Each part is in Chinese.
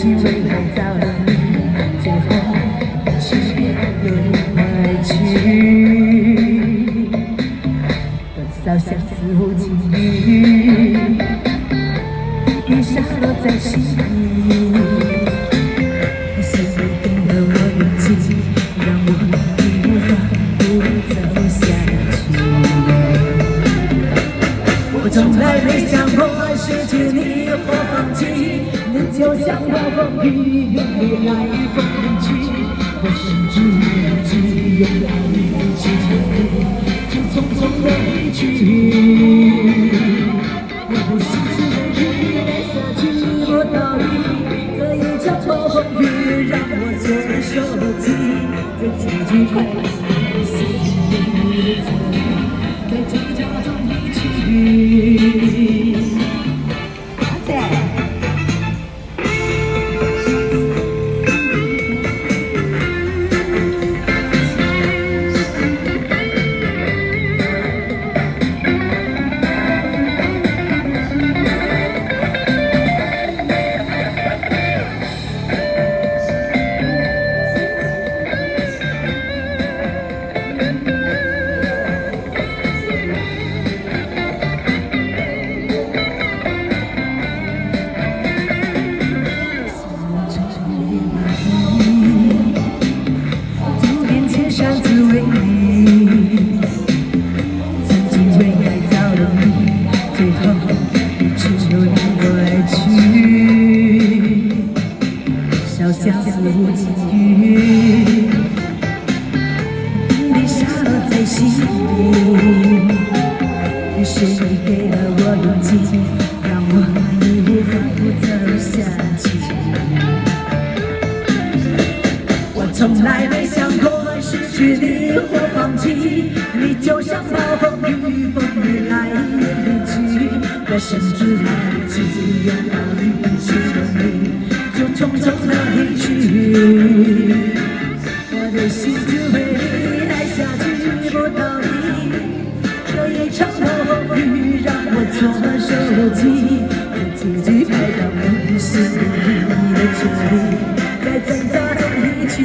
情为爱造了你，最后却又离回去。多少相思无尽雨，雨洒落在心里。你是否给了我勇气，让我义无反顾走下去？我从来没想过失去你或放弃，你就像暴风雨，永远来风去。我甚至忘记拥有你之后，就匆匆的离去。我不是只能依赖下去，我到底这一场暴风雨让我措手不及。这结局快乐是你的责任，在挣扎中离去。相思无尽雨，你洒落在心里。是你给了我勇气，让我义无反顾走下去。我从来没想过失去你或放弃，你就像暴风雨，风雨来也离去。我甚至来不及拥抱你，失了你。就匆匆的离去，我的心只为你爱下去，不道理。这一场暴风雨让我措手不及，这结局拍到不是你的决定，在挣扎中离去。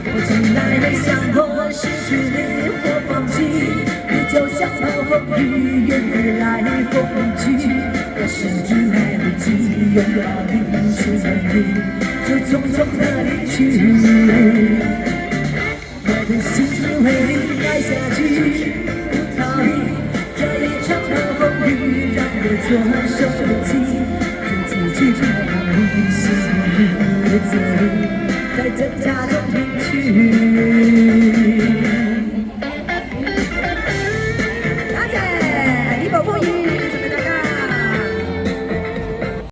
我从来没想过失去你或放弃，你就像暴风雨，远远来风去。我甚至来不及拥抱你，失了你，就匆匆的离去。我的心只为你爱下去，不逃避这一场暴风雨，让我措手不及。